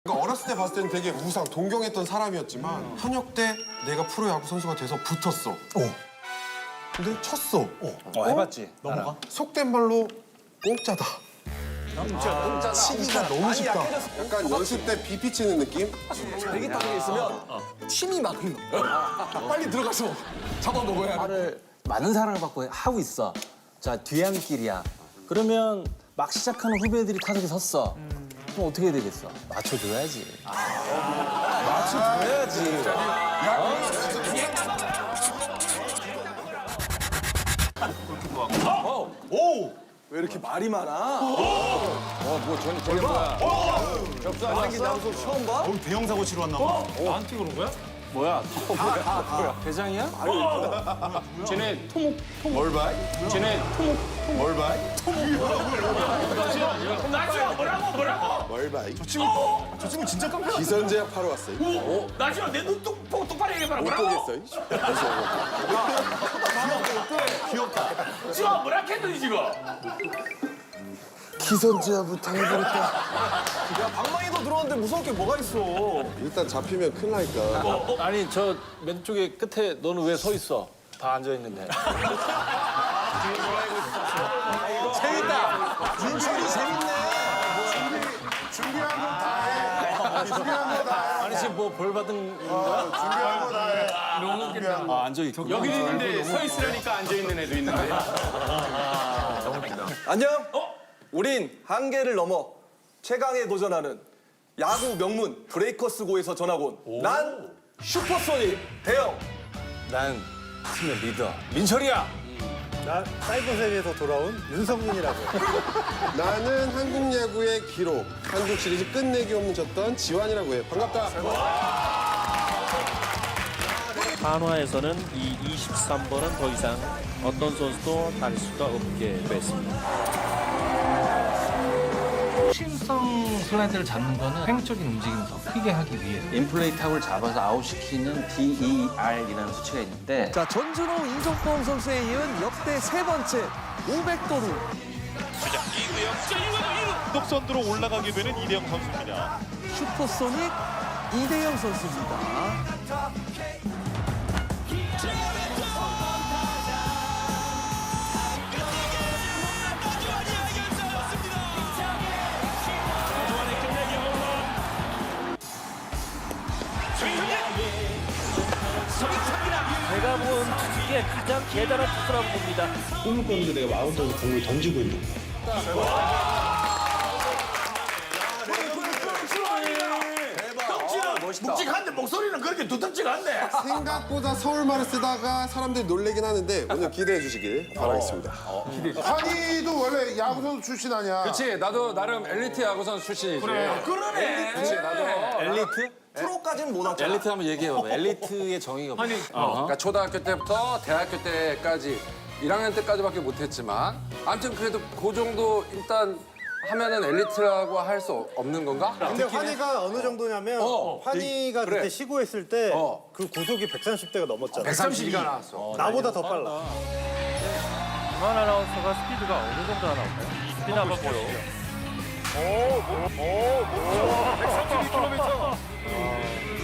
그러니까 어렸을 때 봤을 때는 되게 우상, 동경했던 사람이었지만 현역 때 내가 프로야구 선수가 돼서 붙었어. 근데 쳤어. 해봤지. 넘어가? 속된 말로 공짜다. 치기가 너무 쉽다. 약간 연습 때 BP 치는 느낌? 되게 다른 게 있으면 팀이 막는 거. 빨리 들어가서 잡아먹어야 돼. 말을 많은 사랑을 받고 하고 있어. 자, 뒤안길이야. 그러면 막 시작하는 후배들이 타석에 섰어. 그럼 어떻게 해야 되겠어? 맞춰줘야지. 맞춰줘야지. 왜 이렇게 말이 많아? 잘생긴 남성 처음 봐? 대형 사고 치러 왔나 봐. 나한테 그런 거야? 뭐야? 대장이야? 쟤네 토목 뭘 봐? 쟤네 토목 뭘 봐? 나지마 뭐라고? 뭘 봐? 저 친구 진짜 깜짝 기선제압 하러 왔어. 못 나지마 내눈 똑바로 얘기해봐라 보겠어. 지금 뭐라 했더니 지금 기선제압을 당해버렸다. 야, 방망이도 들어왔는데 무서울 게 뭐가 있어? 일단 잡히면 큰일 나니까. 아니, 저 왼쪽에 끝에 너는 왜 서 있어? 다 앉아 있는데. 아니, 지금 뭐 벌 받은 건가? 너무 웃긴다. 아, 앉아 있고. 여기도 있는데 서 있으라니까 앉아있는 애도 있는데 안녕? 우린 한계를 넘어 최강에 도전하는 야구 명문 브레이커스고에서 전학 온 난 슈퍼소닉 대형. 난 팀의 리더 민철이야. 나 사이버 세계에서 돌아온 윤성민이라고. 나는 한국 야구의 기록, 한국 시리즈 끝내기 홈런 쳤던 지환이라고 해. 반갑다. 한화에서는 이 23번은 더 이상 어떤 선수도 달 수가 없게 됐습니다. 심성 슬라이드를 잡는 거는 횡적인 움직임을 더 크게 하기 위해 인플레이 타구를 잡아서 아웃시키는 DER이라는 수치가 있는데 자, 전준호, 임성범 선수에 이은 역대 세 번째 500도루. 독선으로 올라가게 되는 이대영 선수입니다. 슈퍼소닉 이대영 선수입니다. 제가 본 투수 중에 가장 대단한 투수라고 봅니다. 꿈을 꿨는데 내가 마운드에서 공을 던지고 있는 거야. 묵직한데 목소리는 그렇게 두텁지가 않네. 생각보다 서울말을 쓰다가 사람들이 놀래긴 하는데 오늘 기대해 주시길 바라겠습니다. 환희도 원래 야구 선수 출신 아니야? 그렇지, 나도 나름 엘리트 야구선수 출신이지. 그러네. 그렇지, 나도. 엘리트? 프로까지는 못 왔잖아. 엘리트 한번 얘기해봐봐. 엘리트의 정의가 뭐야? 그러니까 초등학교 때부터 대학교 때까지 1학년 때까지밖에 못했지만 아무튼 그래도 그 정도 일단 하면은 엘리트라고 할 수 없는 건가? 근데 환희가 어느 정도냐면 환희가 그래. 그때 시구했을 때 어. 그 구속이 130대가 넘었잖아. 132가 나왔어. 나보다 더 빨라. 김한 아나운서가 스피드가 어느 정도 나올까요? 스피드 한번 보시죠.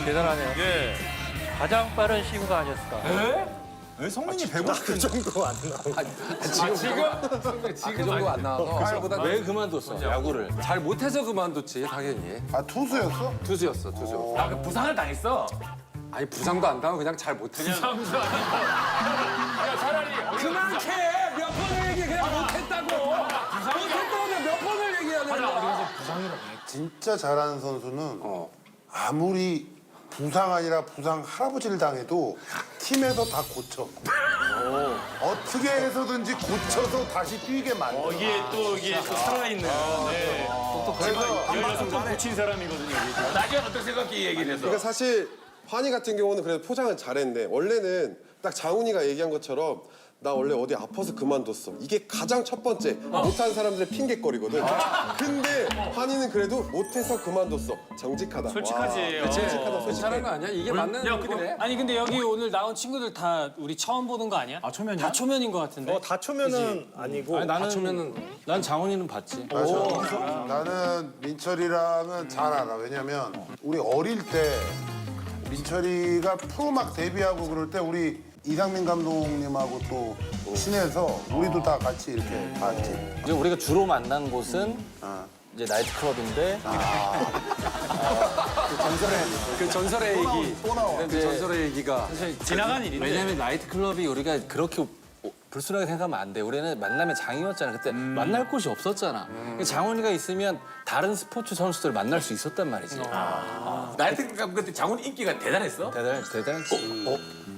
대단하네요. 가장 빠른 시구가 아니었을까? 왜 성민이 150그 정도 안 나와? 그 정도 안 나와서. 그보다 왜 그만뒀어? 야구를. 잘 못해서 그만뒀지, 당연히. 아 투수였어? 투수였어, 투수. 나 그 부상을 당했어. 아니, 부상도 안 당하고 그냥 잘 못했어. 야 차라리 그만해! 몇 번을 얘기해, 그냥 못했다고! 못했다고 내가 몇 번을 얘기해야 되는 거야? 진짜 잘하는 선수는 어. 아무리 부상 아니라 부상 할아버지를 당해도 팀에서 다 고쳐. 어떻게 해서든지 고쳐서 다시 뛰게 만들어. 이게 또 살아있는 네. 그래서 16번 고친 사람이거든요. 나중에 어떻게 생각해 이 얘기를 해서. 그러니까 사실 환희 같은 경우는 그래도 포장을 잘했는데 원래는 딱 장훈이가 얘기한 것처럼 나 원래 어디 아파서 그만뒀어. 이게 가장 첫 번째 못한 사람들의 핑계거리거든. 근데 한이는 그래도 못해서 그만뒀어. 정직하다. 솔직하지. 와, 정직하다, 괜찮은 솔직해. 거 아니야? 이게 맞는 거네. 아니 근데 여기 오늘 나온 친구들 다 우리 처음 보는 거 아니야? 아 초면이야? 다 초면인 거 같은데. 다 초면은 아니고 아니, 나는 맞추면은 난 장훈이는 봤지. 나는 민철이랑은 잘 알아. 왜냐면 우리 어릴 때 민철이가 프로 막 데뷔하고 그럴 때 우리 이상민 감독님하고 또 친해서 우리도 다 같이 이렇게 봤지. 이제 우리가 주로 만난 곳은 이제 나이트클럽인데 그 전설의 얘기. 또 나와. 그 전설의 얘기가 지나간 일인데. 왜냐면 나이트클럽이 우리가 그렇게 불순하게 생각하면 안 돼. 우리는 만나면 장이었잖아. 그때 만날 곳이 없었잖아. 장훈이가 있으면 다른 스포츠 선수들을 만날 수 있었단 말이지. 나이트 그때 장훈 인기가 대단했어? 대단했지.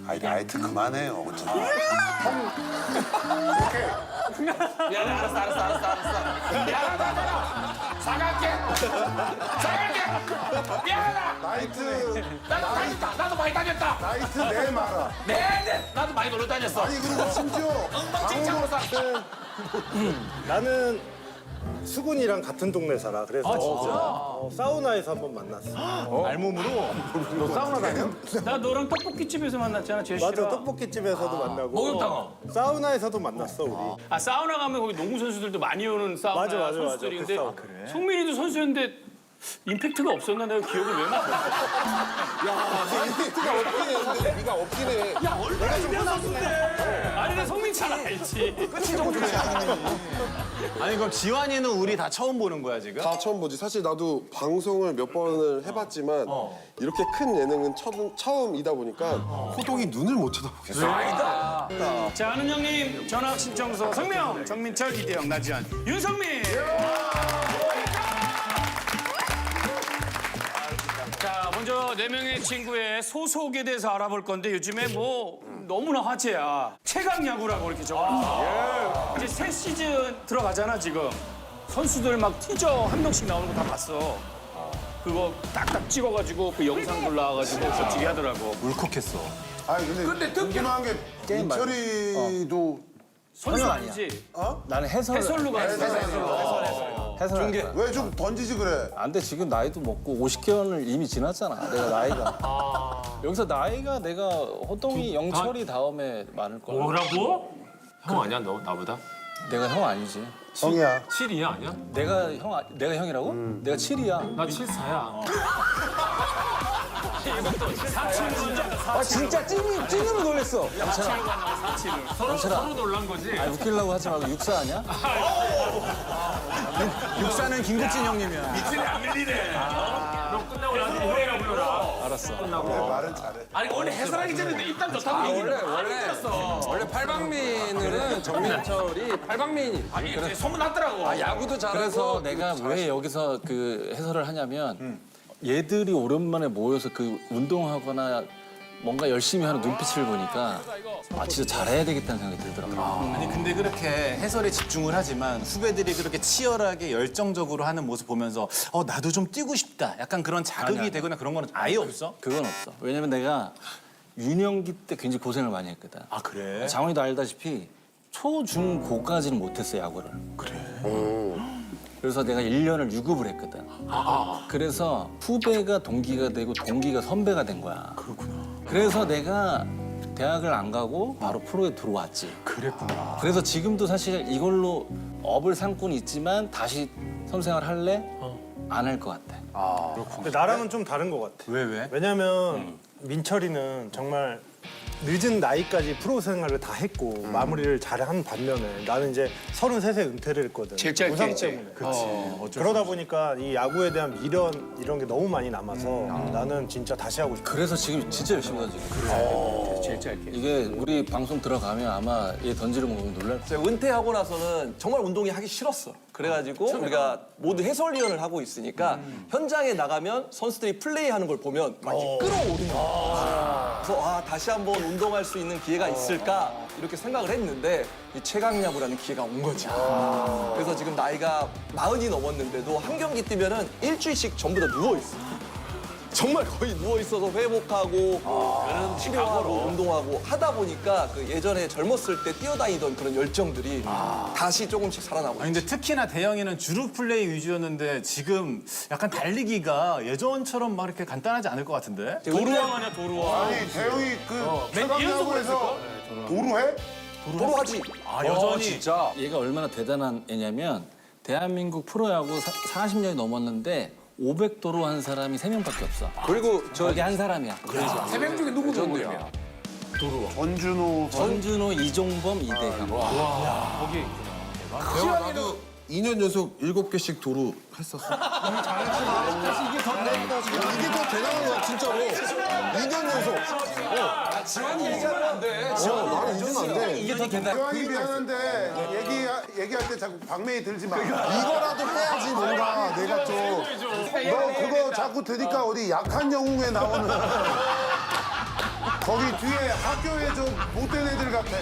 아이 나이트 그만해요. 미안해, 알았어. 미안하다. 사갈게. 미안하다. 나이트 나도 많이 다녔다. 나이트 내 말아. 네. 나도 많이 놀러 다녔어. 아니 그리고 심지어 칭찬으로 사. 나는 수근이랑 같은 동네 살아. 그래서 사우나에서 한번 만났어. 알몸으로? 너 사우나 다녀? 나 너랑 떡볶이집에서 만났잖아 제시랑. 맞아, 떡볶이집에서도 만나고. 목욕탕어. 사우나에서도 만났어, 우리. 아 사우나 가면 거기 농구 선수들도 많이 오는 사우나 맞아. 선수들인데 그 사우나. 송민이도 선수였는데 임팩트가 없었나 내가 기억을 왜 막. 임팩트가 없긴 해. 근데 네가 없긴 해. 내가 좀 선수인데. 아니 나 송민 잘 알지. 아니 그럼 지환이는 우리 다 처음 보는 거야 지금? 다 처음 보지. 사실 나도 방송을 몇 번을 해봤지만 이렇게 큰 예능은 처음이다 보니까 호동이 눈을 못 쳐다보겠어. 자 아는 형님 전학 신청서 성명 정민철 이대영 나지한 윤성민. 자 먼저 네 명의 친구의 소속에 대해서 알아볼 건데 요즘에 뭐 너무나 화제야. 최강 야구라고 이렇게 적어놨어. 이제 새 시즌 들어가잖아 지금. 선수들 막 티저 한 명씩 나오는 거 다 봤어. 그거 딱딱 찍어가지고 그 영상들 나와가지고 멋지게 하더라고. 울컥했어. 아니 근데 궁금한 게 민철이도 선수 아니지? 나는 해설로 해설. 왜 좀 던지지 그래? 안 돼. 지금 나이도 먹고 50개월을 이미 지났잖아. 내가 나이가. 여기서 나이가 내가 호동이 영철이 다음에 많을 거야. 뭐라고? 형 아니야 너 나보다? 내가 형 아니지. 형이야. 7이야 아니야? 내가 형이라고? 내가 7이야. 나 74야. 아 진짜 찐으로 놀랬어. 서로 놀란 거지. 아니 웃기려고 하지 말고 육사 아니야? 육사는 김국진 형님이야. 미친이 안 밀리네. 너 끝나고 나한테 형이라고 불러라. 알았어. 말은 잘해. 아니 원래 해설하기 전에 입담 좋다고 얘기해. 원래 팔방민은 정민철이 팔방민이. 아니 이제 소문났더라고. 야구도 잘하고. 그래서 내가 왜 여기서 그 해설을 하냐면 얘들이 오랜만에 모여서 그 운동하거나 뭔가 열심히 하는 눈빛을 보니까 아 진짜 잘해야 되겠다는 생각이 들더라고. 아니 근데 그렇게 해설에 집중을 하지만 후배들이 그렇게 치열하게 열정적으로 하는 모습 보면서 나도 좀 뛰고 싶다. 약간 그런 자극이 아니야. 되거나 그런 거는 아예 없어? 그건 없어. 왜냐면 내가 유년기 때 굉장히 고생을 많이 했거든. 아 그래? 장훈이도 알다시피 초, 중, 고까지는 못했어 야구를. 그래. 그래서 내가 1년을 유급을 했거든. 그래서 후배가 동기가 되고 동기가 선배가 된 거야. 그렇구나. 그래서 내가 대학을 안 가고 바로 프로에 들어왔지. 그랬구나. 그래서 지금도 사실 이걸로 업을 삼고는 있지만 다시 선생활 할래? 안 할 것 같아. 근데 나랑은 좀 다른 것 같아. 왜? 왜냐면 민철이는 정말 늦은 나이까지 프로 생활을 다 했고 마무리를 잘한 반면에 나는 이제 33세 은퇴를 했거든. 제일 짧게 부상 했지. 때문에. 그러다 보니까 이 야구에 대한 미련 이런 게 너무 많이 남아서 나는 진짜 다시 하고 싶어. 그래서 지금 진짜 열심히 던지고. 제일 짧게. 이게 우리 방송 들어가면 아마 얘 던지는 거 보면 놀랄 거야. 제가 은퇴하고 나서는 정말 운동이 하기 싫었어. 그래가지고 우리가 모두 해설위원을 하고 있으니까 현장에 나가면 선수들이 플레이하는 걸 보면 막 이렇게 끌어오르는 거야. 그래서 다시 한번 운동할 수 있는 기회가 있을까 이렇게 생각을 했는데 이 최강야구라는 기회가 온 거지. 그래서 지금 나이가 40이 넘었는데도 한 경기 뛰면은 일주일씩 전부 다 누워 있어. 정말 거의 누워 있어서 회복하고 치료하고 운동하고 하다 보니까 그 예전에 젊었을 때 뛰어다니던 그런 열정들이 다시 조금씩 살아나고 아니, 근데 특히나 대영이는 주루 플레이 위주였는데 지금 약간 달리기가 예전처럼 막 이렇게 간단하지 않을 것 같은데? 도루왕 아니야 도루왕. 아니 대형이 그 연속으로 최강야구에서 도루해? 도로하지. 여전히 진짜. 얘가 얼마나 대단한 애냐면 대한민국 프로야구 40년이 넘었는데 500도로 한 사람이 3명밖에 없어. 그리고 저기 한 사람이야. 세 명 중에 누구 정도야? 전준호 전준호, 이종범, 이대형. 대영아 나도 2년 연속 7개씩 도루 했었어. 이게 더 대단한 거야 진짜로. 2년 연속. 지환이 얘기하면 안 돼. 나는 이제는 안 돼. 이게 더 대단. 교환이 미안한데 얘기할 때 자꾸 방맹이 들지 마. 이거라도 해야지 뭔가 내가 좀. 너 그거 자꾸 들으니까 어디 약한 영웅에 나오는 거기 뒤에 학교에 좀 못된 애들 같아.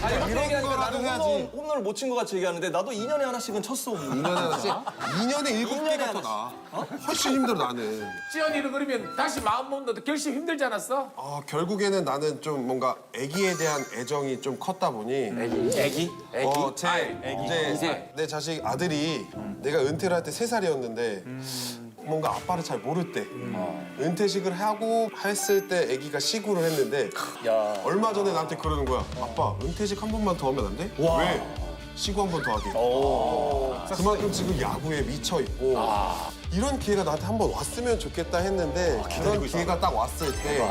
아니 이런 얘기하니까 나도 해야지. 홈런을 못 친 것 같이 얘기하는데 나도 2년에 하나씩은 쳤어. 2년에 하나씩? 2년에 7개가 더 나아. 훨씬 힘들어 나는. 지현이는 그러면 다시 마음 먹는데 결심 힘들지 않았어? 결국에는 나는 좀 뭔가 애기에 대한 애정이 좀 컸다 보니 애기? 이제 내 자식 아들이 내가 은퇴를 할 때 3살이었는데 뭔가 아빠를 잘 모를 때 은퇴식을 하고 했을 때 애기가 시구를 했는데 얼마 전에 나한테 그러는 거야. 아빠 은퇴식 한 번만 더 하면 안 돼? 왜? 시구 한 번 더 하게. 그만큼 지금 야구에 미쳐 있고 이런 기회가 나한테 한 번 왔으면 좋겠다 했는데 그런 기회가 딱 왔을 때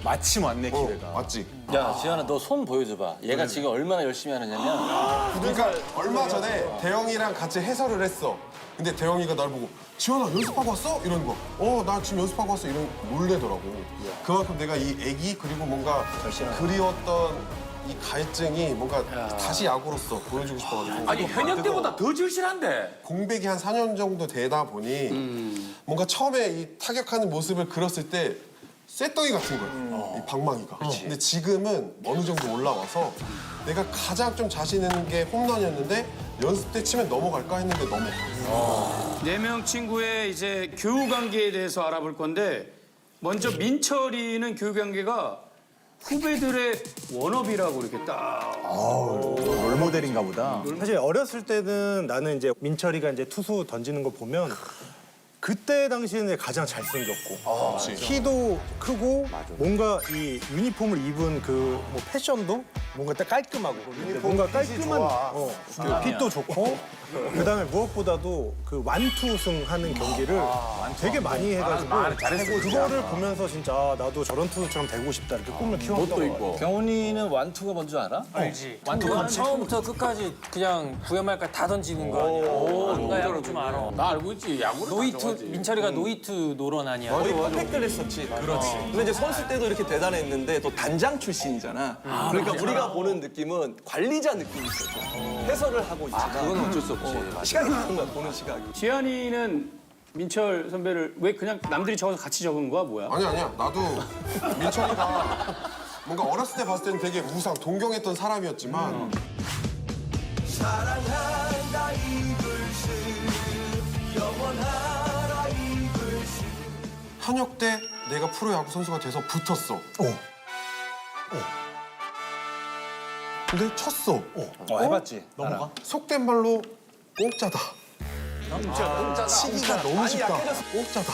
마침 왔네, 기회가. 왔지. 야, 지현아, 너 손 보여줘봐. 얘가 지금 얼마나 열심히 하느냐면 그러니까 얼마 전에 대영이랑 같이 해설을 했어. 근데 대영이가 날 보고 지현아 연습하고 왔어? 이러는 거야. 나 지금 연습하고 왔어. 이런 놀래더라고. 그만큼 내가 이 애기 그리고 뭔가 그리웠던 이 갈증이 뭔가 다시 야구로서 보여주고 싶어가지고. 아니 현역 때보다 더 절실한데. 공백이 한 4년 정도 되다 보니 뭔가 처음에 이 타격하는 모습을 그렸을 때 쇳덩이 같은 거야. 이 방망이가. 근데 지금은 어느 정도 올라와서 내가 가장 좀 자신 있는 게 홈런이었는데 연습 때 치면 넘어갈까 했는데 넘어가. 4명 친구의 이제 교우 관계에 대해서 알아볼 건데 먼저 민철이는 교우 관계가 후배들의 워너비라고 이렇게 딱. 롤모델인가 보다. 사실 어렸을 때는 나는 이제 민철이가 이제 투수 던지는 거 보면 그때 당시에는 가장 잘생겼고 키도 크고 뭔가 이 유니폼을 입은 그 뭐 패션도 뭔가 딱 깔끔하고 뭔가 깔끔한 핏도 좋고 그다음에 무엇보다도 그 완투승 하는 경기를 되게 많이 해가지고 그거를 보면서 진짜 나도 저런 투수처럼 되고 싶다 이렇게 꿈을 키웠던 거 같아. 경훈이는 완투가 뭔 줄 알아? 알지. 완투가 처음부터 끝까지 그냥 구회말까지 다 던지는 거 아니야. 나 야구 좀 알아. 나 알고 있지. 야구를 노이투 민철이가 노이투 노런 아니야. 거의 퍼펙트를 했었지. 그렇지. 근데 이제 선수 때도 이렇게 대단했는데 또 단장 출신이잖아. 그러니까 우리가 보는 느낌은 관리자 느낌이 있어. 좀. 해설을 하고 있지만. 그건 어쩔 수 없지. 시간이 다른 거야, 보는 시각이. 지한이는 민철 선배를 왜 그냥 남들이 적어서 같이 적은 거야 뭐야? 아니야. 나도 민철이가 뭔가 어렸을 때 봤을 때는 되게 우상, 동경했던 사람이었지만 사랑한다 이 글씨 영원하라 이 글씨 현역 때 내가 프로야구 선수가 돼서 붙었어. 근데 쳤어. 해봤지. 넘어가? 속된 말로 공짜다. 치기가 너무 쉽다. 공짜다.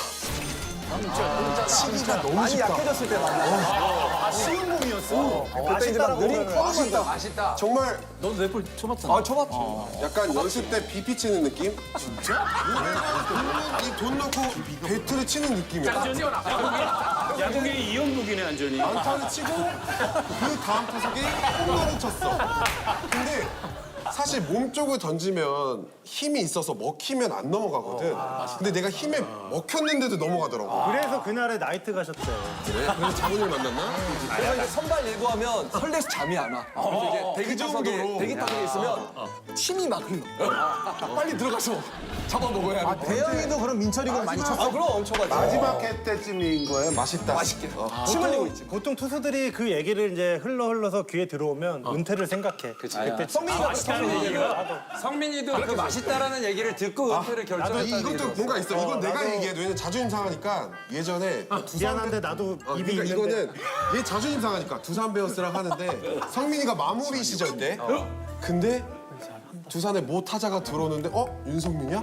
치기가 너무 많이 쉽다. 약해졌을 때 만나. 쉬운 몸이었어. 그때 이제 막 느린 맛있다. 맛있다. 정말 너도 넷볼 쳐봤잖아. 쳐봤지. 약간 연습 때 BP 치는 느낌? 진짜? 이 돈 넣고 배트를 치는 느낌이야. 야구계의 이영복이네 완전히. 안타를 치고 그 다음 타석에 홈런을 쳤어. 근데 사실 몸 쪽을 던지면 힘이 있어서 먹히면 안 넘어가거든. 근데 내가 힘에 먹혔는데도 넘어가더라고. 그래서 그날에 나이트 가셨대. 그래서 장훈이를 만났나? 내가 이제 선발 예고하면 설레서 잠이 안 와. 그래서 이제 대기 타석에 있으면 침이 막 흘러. 빨리 들어가서 잡아먹어야 돼. 대영이도 그럼 민철이가 많이 쳤어? 그럼 엄청 하지. 마지막 해 때쯤인 거예요. 맛있다. 맛있게. 침 흘리고 있지. 보통 투수들이 그 얘기를 이제 흘러서 귀에 들어오면 은퇴를 생각해. 그때 성민이가 그렇게 한 성민이도 그 맛있다라는 얘기를 듣고 은퇴를 결정했다는 이것도 얘기를 뭔가 있어. 이건 내가 얘기해도 왜냐면 자존심 상하니까 예전에 미안한데 나도 입이 그러니까 있는데. 이거는 얘 자존심 상하니까 두산 베어스랑 하는데 성민이가 마무리 시절 때 근데 두산에 모 타자가 들어오는데 윤성민이야?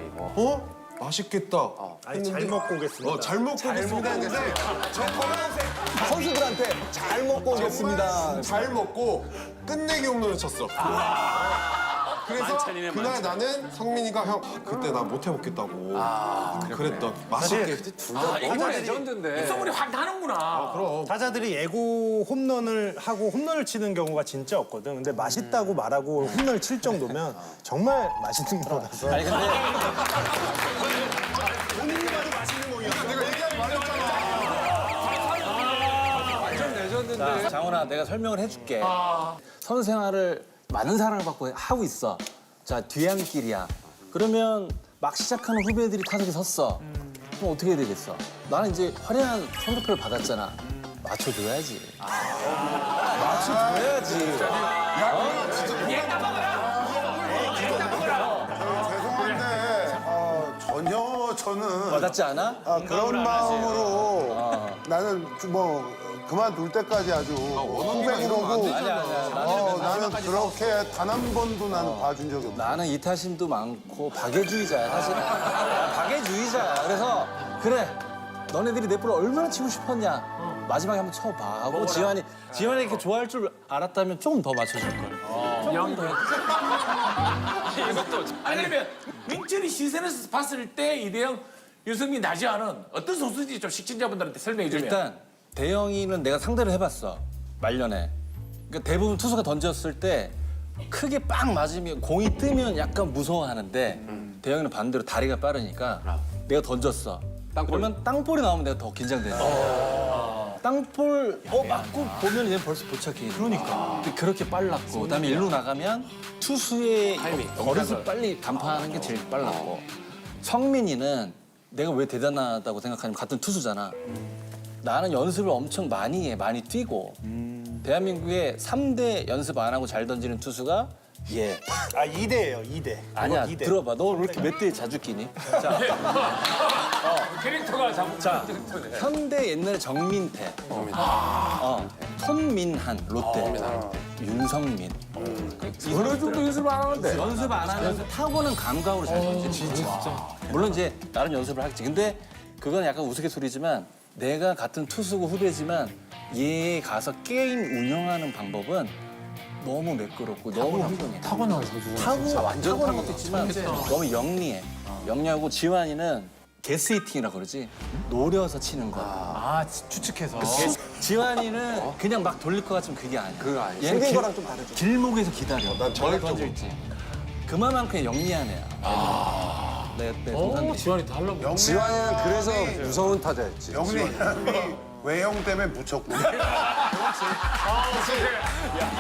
맛있겠다. 아니, 잘 먹고 오겠습니다. 잘 먹고 오겠습니다 했는데 저 검은색 선수들한테 잘 먹고 오겠습니다. 잘 먹고 끝내기 홈런을 쳤어. 그래서 그날 나는 성민이가 형 그때 나 못 해먹겠다고 그랬던 맛있게 너무 레전드인데. 성분이 확 나는구나. 그럼 타자들이 예고 홈런을 하고 홈런을 치는 경우가 진짜 없거든. 근데 맛있다고 말하고 홈런을 칠 정도면 정말 맛있는 거라서. 아니 근데 내가 얘기하지 말랬잖아. 완전 레전드인데. 자, 장훈아 내가 설명을 해줄게. 선수 생활을 많은 사랑을 받고 하고 있어. 자 뒤안길이야. 그러면 막 시작하는 후배들이 타석에 섰어. 그럼 어떻게 해야 되겠어? 나는 이제 화려한 성적표를 받았잖아. 맞춰줘야지. 맞춰줘야지. 죄송한데 전혀 저는 와닿지 않아? 그런 마음으로 나는 뭐 그만둘 때까지 아주 후배이러고 아니야. 나는 그렇게 단 한 번도 나는 봐준 적이 없어. 나는 이타심도 많고 박애주의자야 사실은. 박애주의자야. 그래서 그래 너네들이 내 볼을 얼마나 치고 싶었냐. 마지막에 한번 쳐봐 하고 지환이 이렇게 좋아할 줄 알았다면 조금 더 맞춰줄 걸. 이것도. 아니 그러면 민철이 시선에서 봤을 때 이대영, 유승민, 나지아는 어떤 선수인지 좀 시청자분들한테 설명해 주면. 일단 대영이는 내가 상대를 해봤어 말년에. 그러니까 대부분 투수가 던졌을 때 크게 빵 맞으면 공이 뜨면 약간 무서워하는데 대영이는 반대로 다리가 빠르니까 내가 던졌어. 그러면 땅볼이 나오면 내가 더 긴장되는 거야. 땅볼 맞고 보면 얘는 벌써 도착해. 그러니까. 그렇게 빨랐고 그다음에 일루 나가면 투수의 버릇을 빨리 간파하는 게 제일 빨랐고 성민이는 내가 왜 대단하다고 생각하냐면 같은 투수잖아. 나는 연습을 엄청 많이 해, 많이 뛰고. 대한민국에 3대 연습 안 하고 잘 던지는 투수가 얘. 2대예요, 2대. 아니야, 2대. 들어봐. 너 왜 이렇게 몇 대에 자주 끼니? 자, 캐릭터가 자, 현대 옛날에 정민태. 손민한, 롯데. 윤성민. 어느 정도 연습을 안 하는데. 연습 안 하면서 타고난 감각으로 잘 던지는 진짜. 물론 이제 나름 연습을 하겠지. 근데 그건 약간 우스갯소리지만 내가 같은 투수고 후배지만 얘 가서 게임 운영하는 방법은 너무 매끄럽고 너무 훌륭해. 타고난 것도 있지만 너무 영리해. 영리하고 지환이는 게스히팅이라고 그러지. 노려서 치는 거. 추측해서. 지환이는 그냥 막 돌릴 것 같지만 그게 아니야. 그거 아니야. 생긴 거랑 좀 다르죠. 길목에서 기다려. 난 전략적으로. 던질지. 그만큼 영리한 애야. 내 동생들이. 지환이는 그래서 무서운 타자였지. 영민이 외형 때문에 묻혔고.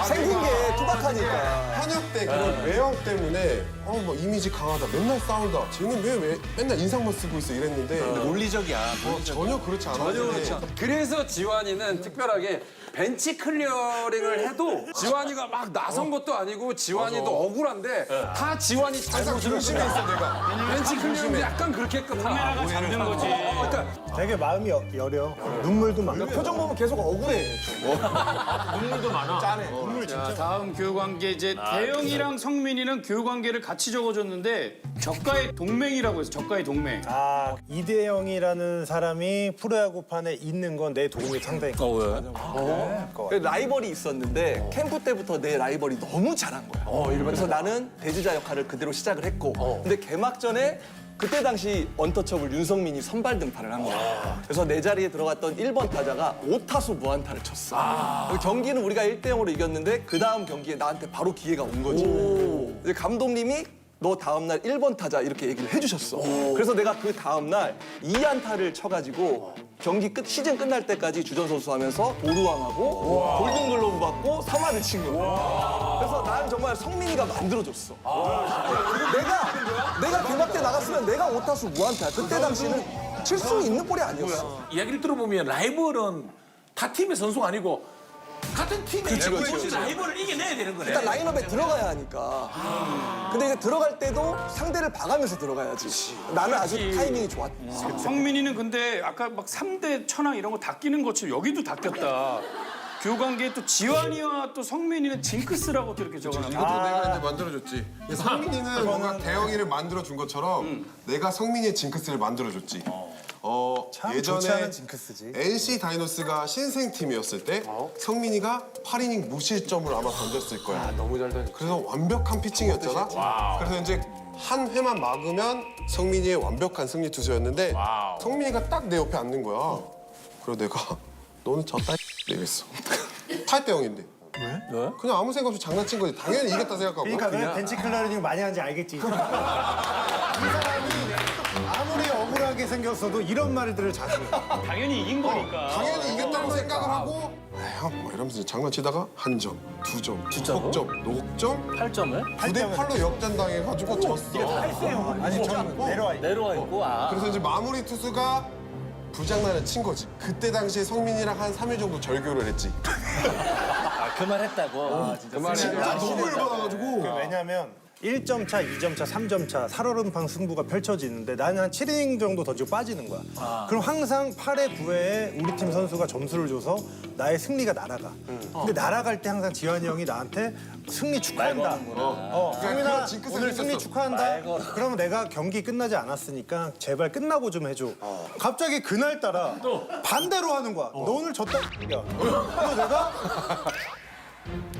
생긴 게 투박하니까. 현역 때 그런 외형 때문에 뭐 이미지 강하다 맨날 싸운다 쟤는 왜 맨날 인상만 쓰고 있어 이랬는데 논리적이야. 전혀 그렇지 않았는데 그래서 지환이는 특별하게 벤치 클리어링을 해도 지환이가 막 나선 것도 아니고 지환이도 억울한데 다 지환이 항상 중심에 있어 내가 벤치 클리어링도 약간 그렇게 했거든. 카메라가 잡는 거지. 되게 마음이 여려. 눈물도 많고. 표정 보면 계속 억울해. 자, 다음 교육관계 이제 대영이랑 성민이는 교육관계를 같이 적어줬는데 저가의 동맹이라고 해서 저가의 동맹. 이대영이라는 사람이 프로야구판에 있는 건 내 도움이 상당히 커. 왜? 라이벌이 있었는데 캠프 때부터 내 라이벌이 너무 잘한 거야. 그래서 나는 대주자 역할을 그대로 시작을 했고 근데 개막전에 그때 당시 언터처블 윤성민이 선발 등판을 한 거야. 그래서 내 자리에 들어갔던 1번 타자가 5타수 무안타를 쳤어. 그 경기는 우리가 1대0으로 이겼는데 그 다음 경기에 나한테 바로 기회가 온 거지. 이제 감독님이 너 다음날 1번 타자 이렇게 얘기를 해주셨어. 그래서 내가 그 다음날 2안타를 쳐가지고 경기 시즌 끝날 때까지 주전 선수 하면서 도루왕하고 골든글로브 받고 3할을 친 거야. 그래서 난 정말 성민이가 만들어줬어. 내가 개막 때 나갔으면 내가 5타수 무안타야. 그때 당시는 칠 수 있는 볼이 아니었어. 이야기를 들어보면 라이벌은 타 팀의 선수가 아니고 같은 팀에 라이벌을 이겨내야 되는 거네. 일단 라인업에 들어가야 하니까. 근데 이제 들어갈 때도 상대를 봐가면서 들어가야지. 나는 아주 타이밍이 좋았. 성민이는 근데 아까 막 3대 천왕 이런 거 다 끼는 것처럼 여기도 다 꼈다. 교관계에 또 지환이와 또 성민이는 징크스라고 또 이렇게 적어놨고. 이것도 내가 이제 만들어줬지. 성민이는 뭔가 대영이를 만들어준 것처럼 내가 성민이의 징크스를 만들어줬지. 참 좋지 예전에 않은 징크스지. NC 다이노스가 신생팀이었을 때 성민이가 8이닝 무실점을 아마 던졌을 거야. 너무 잘 던져. 그래서 완벽한 피칭이었잖아. 그래서 이제 한 회만 막으면 성민이의 완벽한 승리 투수였는데 성민이가 딱 내 옆에 앉는 거야. 그래서 내가 너는 졌다 이랬어. 8대 0인데. 왜? 그냥 아무 생각 없이 장난친 거지. 당연히 이겼다 생각하고. 그러니까 왜 벤치 클라리닝 많이 하는지 알겠지. 이 사람이 아무리 억울하게 생겼어도 이런 말들을 자주. 당연히 이긴 거니까. 당연히 이겼다고 생각을 하고 형 이러면서 이제 장난치다가 한 점, 두 점, 석점, 녹점 8점을 9대 8로 역전당해가지고 졌어. 아니 저는 내려와 있 내려와 있고 그래서 이제 마무리 투수가 부장난을 친 거지. 그때 당시에 성민이랑 한 3일 정도 절교를 했지. 그 말 했다고. 진짜 너무 열받아가지고. 왜냐면 1점 차, 2점 차, 3점 차 살얼음판 승부가 펼쳐지는데 나는 한 7이닝 정도 던지고 빠지는 거야. 그럼 항상 8회, 9회에 우리 팀 선수가 점수를 줘서 나의 승리가 날아가. 근데 날아갈 때 항상 지환이 형이 나한테 승리 축하한다. 성민아 그런 징크스를 오늘 승리 했었어. 축하한다. 그러면 내가 경기 끝나지 않았으니까 제발 끝나고 좀 해줘. 갑자기 그날따라 반대로 하는 거야. 너 오늘 졌다. 야. 그래서 내가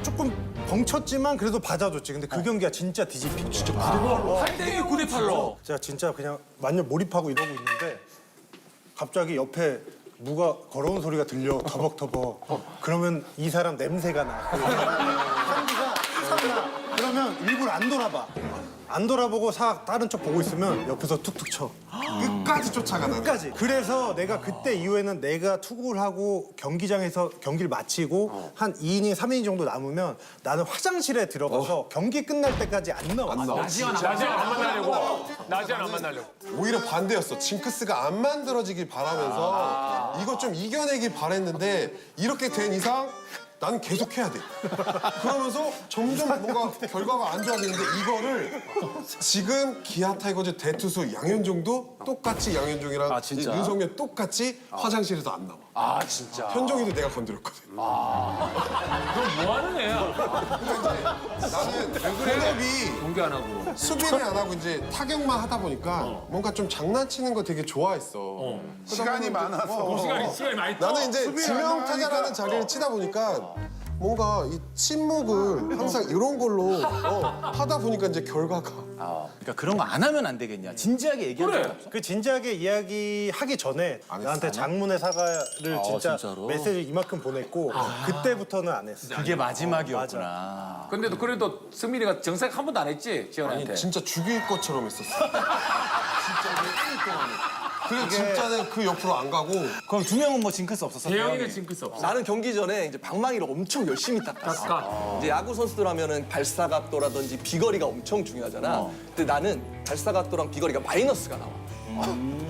조금 벙쳤지만 그래도 받아줬지. 근데 그 경기가 진짜 뒤집힌 거야. 진짜 8대 9대 8로. 제가 진짜 그냥 완전 몰입하고 이러고 있는데 갑자기 옆에 누가 걸어온 소리가 들려 터벅터벅. 그러면 이 사람 냄새가 나. 향기가 나. 그러면 일부러 안 돌아봐. 안 돌아보고 다른 쪽 보고 있으면 옆에서 툭툭 쳐. 끝까지 쫓아가 나는. 끝까지. 그래서 내가 그때 이후에는 내가 투구를 하고 경기장에서 경기를 마치고 한 2이닝, 3이닝 정도 남으면 나는 화장실에 들어가서 경기 끝날 때까지 안 나와. 낮이안 만나려고. 낮이안 만나려고. 오히려 반대였어. 징크스가 안 만들어지길 바라면서 이거 좀 이겨내길 바랬는데 이렇게 된 이상 나는 계속 해야 돼. 그러면서 점점 뭔가 결과가 안 좋아지는데 이거를 지금 기아 타이거즈 대투수 양현종도 똑같이 양현종이랑 진짜? 윤석열 똑같이 화장실에서 안 나와. 진짜. 현종이도 내가 건드렸거든. 너 뭐 하는 애야? 나는 본업이 공개 안 하고. 수비를 안 하고 이제 타격만 하다 보니까 뭔가 좀 장난치는 거 되게 좋아했어. 시간이 많아서. 시간이 많이 떠. 나는 이제 지명타자라는 자리를 치다 보니까 뭔가 이 침묵을 항상 이런 걸로 하다 보니까 이제 결과가 그러니까 그런 거 안 하면 안 되겠냐. 진지하게 얘기하는 거 없어? 그 진지하게 이야기하기 전에 나한테 장문의 사과를 진짜 진짜로? 메시지 이만큼 보냈고 그때부터는 안 했어. 그게 마지막이었구나. 근데도 그래도 승민이가 정색 한 번도 안 했지 지원한테. 진짜 죽일 것처럼 했었어. 그래 진짜는 그 옆으로 안 가고 그럼 두 명은 뭐 징크스 없었어? 대영이는 징크스 없어. 나는 경기 전에 이제 방망이를 엄청 열심히 닦았어. 이제 야구 선수들 하면은 발사각도라든지 비거리가 엄청 중요하잖아. 근데 나는 발사각도랑 비거리가 마이너스가 나와.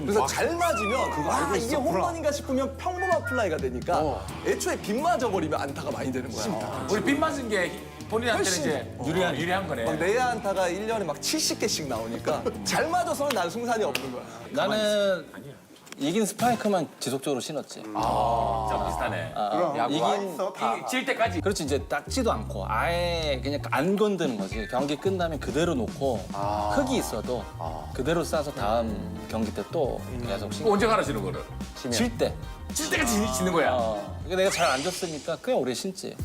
그래서 잘 맞으면 이게 홈런인가 싶으면 평범한 플라이가 되니까 애초에 빗 맞아버리면 안타가 많이 되는 거야. 우리 빗 맞은 게 본인한테는 훨씬 이제 유리한 거네. 막 내야 안타가 1년에 막 70개씩 나오니까 잘 맞아서는 난 승산이 없는 거야. 나는 이긴 스파이크만 지속적으로 신었지. 좀 비슷하네. 이긴 질 때까지. 그렇지 이제 닦지도 않고 아예 그냥 안 건드는 거지. 경기 끝나면 그대로 놓고 흙이 있어도 그대로 싸서 다음 경기 때 또 계속 신고. 언제 갈아지는 거를? 질 때. 질 때까지 지는 거야. 이게 내가 잘 안 졌으니까 그냥 오래 신지.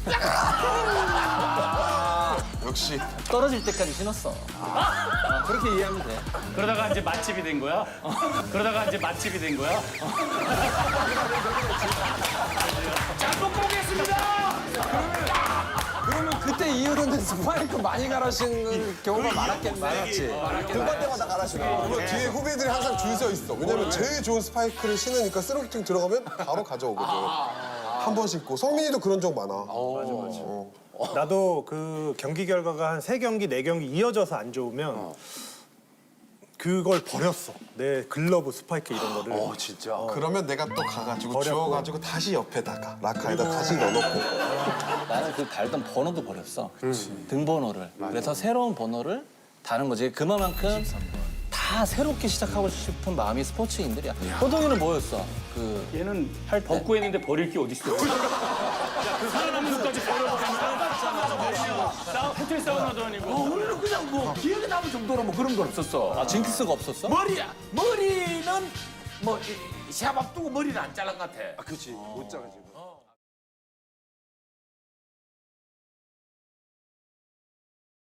역시 떨어질 때까지 신었어. 그렇게 이해하면 돼. 그러다가 이제 맛집이 된 거야? 그러다가 이제 맛집이 된 거야? 잘 먹고 오겠습니다. 그러면 그때 이후로는 스파이크 많이 갈아신는 경우가 많았지. 등반 때마다 갈아주고. 그리고 뒤에 후배들이 항상 줄 서 있어. 왜냐면 제일 좋은 스파이크를 신으니까 쓰러기팅 들어가면 바로 가져오거든. 한 번 신고. 성민이도 그런 적 많아. 나도 그 경기 결과가 한 3경기, 4경기 이어져서 안 좋으면 그걸 버렸어. 내 글러브, 스파이크 이런 거를. 진짜. 그러면 내가 또 가가지고 주워가지고 다시 옆에다가 라카에다 다시 넣어놓고. 나는 그 달던 번호도 버렸어. 등번호를. 그래서 새로운 번호를 다는 거지. 그만큼 다 새롭게 시작하고 싶은 마음이 스포츠인들이야. 호동이는 뭐였어? 그 얘는 벗고 했는데 버릴 게 어딨어. 그 살아남는 것까지 버려버리면 호텔 사우나도 아니고. 우리는 그냥 뭐 기억에 남을 정도로 뭐 그런 건 없었어. 아, 징크스가 없었어? 머리는 뭐 시합 앞두고 머리는 안 잘란 것 같아. 그치. 못 자가지고.